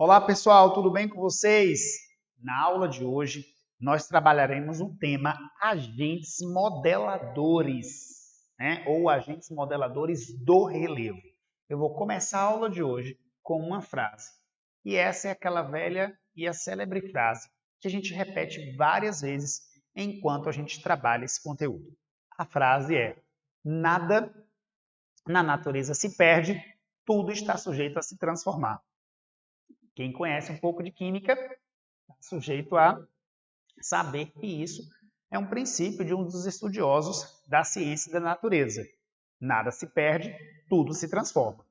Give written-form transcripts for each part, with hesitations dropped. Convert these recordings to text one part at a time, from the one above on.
Olá pessoal, tudo bem com vocês? Na aula de hoje, nós trabalharemos o tema agentes modeladores, ou agentes modeladores do relevo. Eu vou começar a aula de hoje com uma frase. E essa é aquela velha e a célebre frase que a gente repete várias vezes enquanto a gente trabalha esse conteúdo. A frase é: nada na natureza se perde, tudo está sujeito a se transformar. Quem conhece um pouco de química está sujeito a saber que isso é um princípio de um dos estudiosos da ciência da natureza. Nada se perde, tudo se transforma.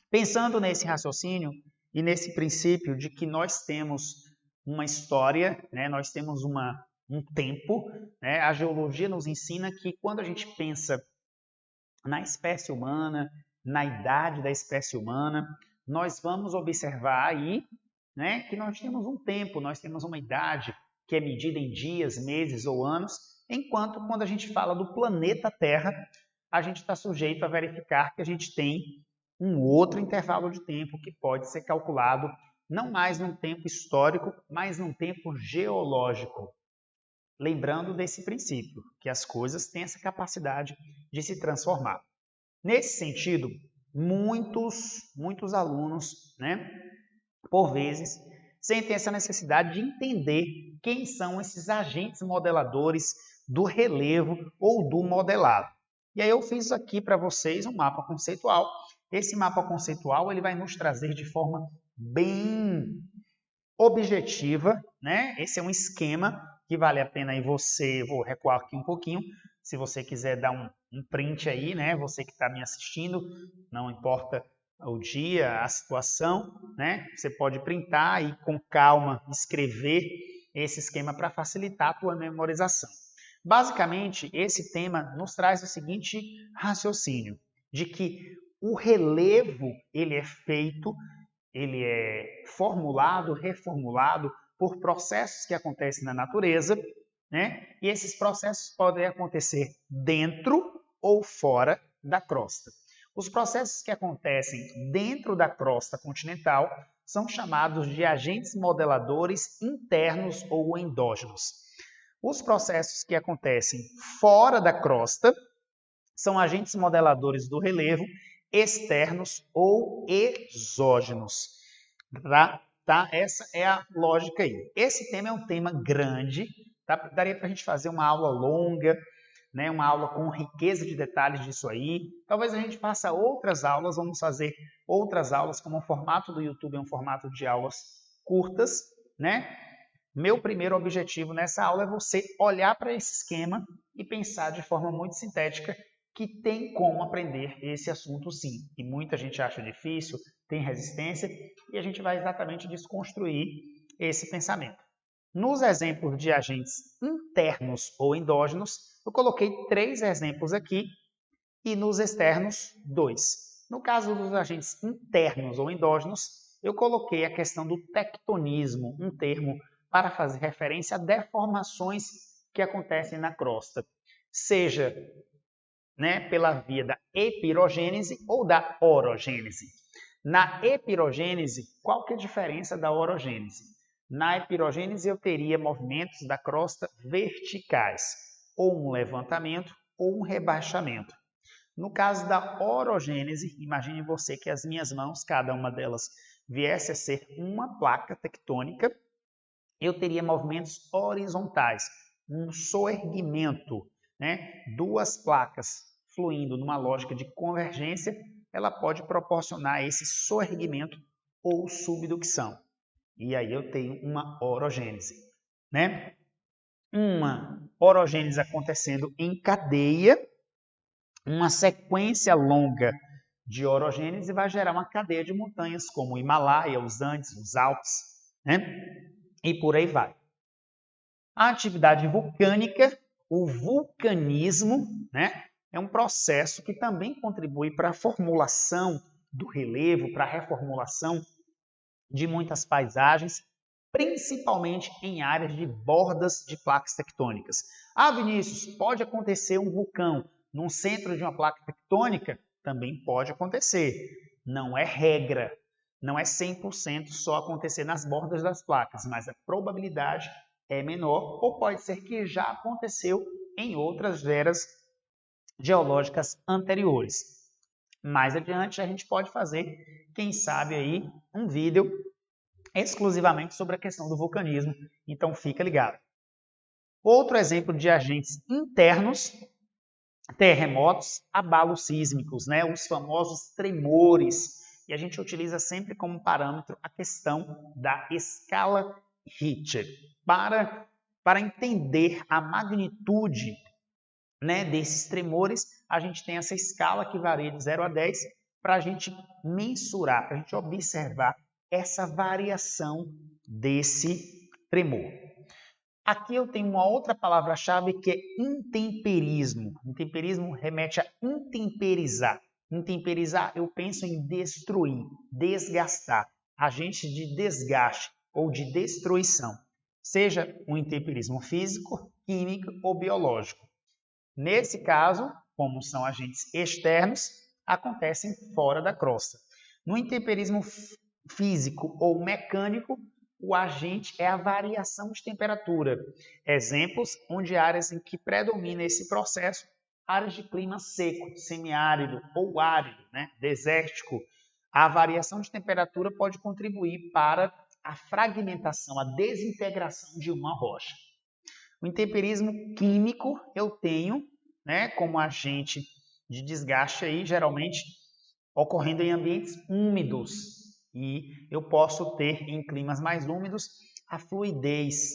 Pensando nesse raciocínio e nesse princípio de que nós temos uma história, nós temos um tempo, a geologia nos ensina que quando a gente pensa na espécie humana, na idade da espécie humana, nós vamos observar aí que nós temos um tempo, nós temos uma idade que é medida em dias, meses ou anos, enquanto quando a gente fala do planeta Terra, a gente está sujeito a verificar que a gente tem um outro intervalo de tempo que pode ser calculado não mais num tempo histórico, mas num tempo geológico. Lembrando desse princípio, que as coisas têm essa capacidade de se transformar. Nesse sentido, muitos alunos, por vezes, sentem essa necessidade de entender quem são esses agentes modeladores do relevo ou do modelado. E aí eu fiz aqui para vocês um mapa conceitual. Esse mapa conceitual ele vai nos trazer de forma bem objetiva, Esse é um esquema que vale a pena aí vou recuar aqui um pouquinho, se você quiser dar um print aí, Você que está me assistindo, não importa o dia, a situação, Você pode printar e com calma escrever esse esquema para facilitar a tua memorização. Basicamente, esse tema nos traz o seguinte raciocínio, de que o relevo ele é formulado, reformulado por processos que acontecem na natureza, e esses processos podem acontecer dentro ou fora da crosta. Os processos que acontecem dentro da crosta continental são chamados de agentes modeladores internos ou endógenos. Os processos que acontecem fora da crosta são agentes modeladores do relevo externos ou exógenos. Tá? Essa é a lógica aí. Esse tema é um tema grande, tá? Daria para a gente fazer uma aula longa, uma aula com riqueza de detalhes disso aí. Talvez a gente faça outras aulas, vamos fazer outras aulas, como o formato do YouTube é um formato de aulas curtas, Meu primeiro objetivo nessa aula é você olhar para esse esquema e pensar de forma muito sintética que tem como aprender esse assunto sim. E muita gente acha difícil, tem resistência, e a gente vai exatamente desconstruir esse pensamento. Nos exemplos de agentes internos ou endógenos, eu coloquei 3 exemplos aqui e nos externos 2. No caso dos agentes internos ou endógenos, eu coloquei a questão do tectonismo, um termo para fazer referência a deformações que acontecem na crosta, seja pela via da epirogênese ou da orogênese. Na epirogênese, qual que é a diferença da orogênese? Na epirogênese eu teria movimentos da crosta verticais, ou um levantamento ou um rebaixamento. No caso da orogênese, imagine você que as minhas mãos, cada uma delas viesse a ser uma placa tectônica, eu teria movimentos horizontais, um soerguimento, Duas placas fluindo numa lógica de convergência, ela pode proporcionar esse soerguimento ou subducção. E aí eu tenho uma orogênese, Uma orogênese acontecendo em cadeia, uma sequência longa de orogênese vai gerar uma cadeia de montanhas como o Himalaia, os Andes, os Alpes, E por aí vai. A atividade vulcânica, o vulcanismo, é um processo que também contribui para a formulação do relevo, para a reformulação de muitas paisagens, principalmente em áreas de bordas de placas tectônicas. Ah, Vinícius, pode acontecer um vulcão no centro de uma placa tectônica? Também pode acontecer. Não é regra. Não é 100% só acontecer nas bordas das placas, mas a probabilidade é menor, ou pode ser que já aconteceu em outras eras geológicas anteriores. Mais adiante a gente pode fazer, quem sabe aí, um vídeo exclusivamente sobre a questão do vulcanismo, então fica ligado. Outro exemplo de agentes internos, terremotos, abalos sísmicos, né? Os famosos tremores. E a gente utiliza sempre como parâmetro a questão da escala Richter, para entender a magnitude, né, desses tremores. A gente tem essa escala que varia de 0 a 10 para a gente mensurar, para a gente observar essa variação desse tremor. Aqui eu tenho uma outra palavra-chave que é intemperismo. Intemperismo remete a intemperizar. Intemperizar, eu penso em destruir, desgastar, agente de desgaste ou de destruição, seja um intemperismo físico, químico ou biológico. Nesse caso, como são agentes externos, acontecem fora da crosta. No intemperismo físico ou mecânico, o agente é a variação de temperatura. Exemplos onde áreas em que predomina esse processo, áreas de clima seco, semiárido ou árido, né, desértico. A variação de temperatura pode contribuir para a fragmentação, a desintegração de uma rocha. O intemperismo químico eu tenho, né, como agente de desgaste aí, geralmente ocorrendo em ambientes úmidos. E eu posso ter em climas mais úmidos a fluidez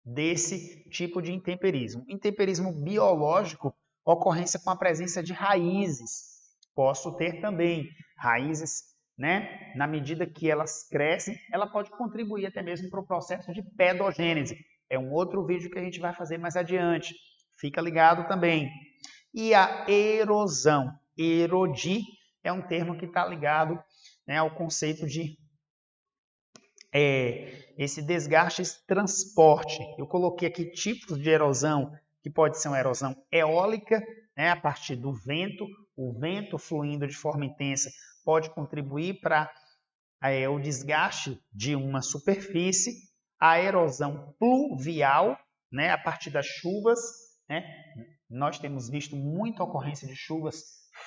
desse tipo de intemperismo. Intemperismo biológico, ocorrência com a presença de raízes. Posso ter também raízes, né? Na medida que elas crescem, ela pode contribuir até mesmo para o processo de pedogênese. É um outro vídeo que a gente vai fazer mais adiante. Fica ligado também. E a erosão. Erodir é um termo que está ligado, né, ao conceito de esse desgaste, esse transporte. Eu coloquei aqui tipos de erosão, que pode ser uma erosão eólica, né, a partir do vento. O vento fluindo de forma intensa pode contribuir para o desgaste de uma superfície. A erosão pluvial, né, a partir das chuvas, né? Nós temos visto muita ocorrência de chuvas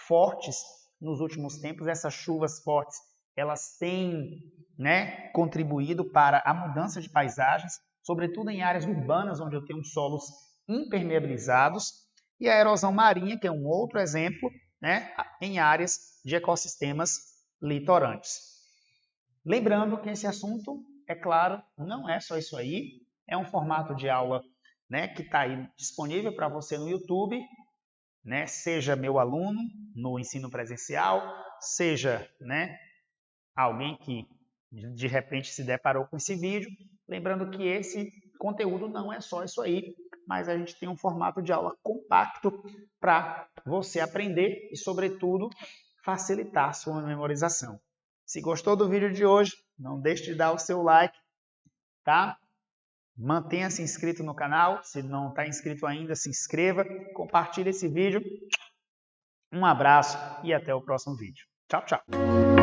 fortes nos últimos tempos. Essas chuvas fortes, elas têm, né, contribuído para a mudança de paisagens, sobretudo em áreas urbanas, onde eu tenho solos impermeabilizados. E a erosão marinha, que é um outro exemplo, né, em áreas de ecossistemas litorâneos. Lembrando que esse assunto, é claro, não é só isso aí, é um formato de aula, né, que está aí disponível para você no YouTube, né, seja meu aluno no ensino presencial, seja, né, alguém que de repente se deparou com esse vídeo. Lembrando que esse conteúdo não é só isso aí, mas a gente tem um formato de aula compacto para você aprender e, sobretudo, facilitar a sua memorização. Se gostou do vídeo de hoje, não deixe de dar o seu like, tá? Mantenha-se inscrito no canal. Se não está inscrito ainda, se inscreva, compartilhe esse vídeo. Um abraço e até o próximo vídeo. Tchau, tchau!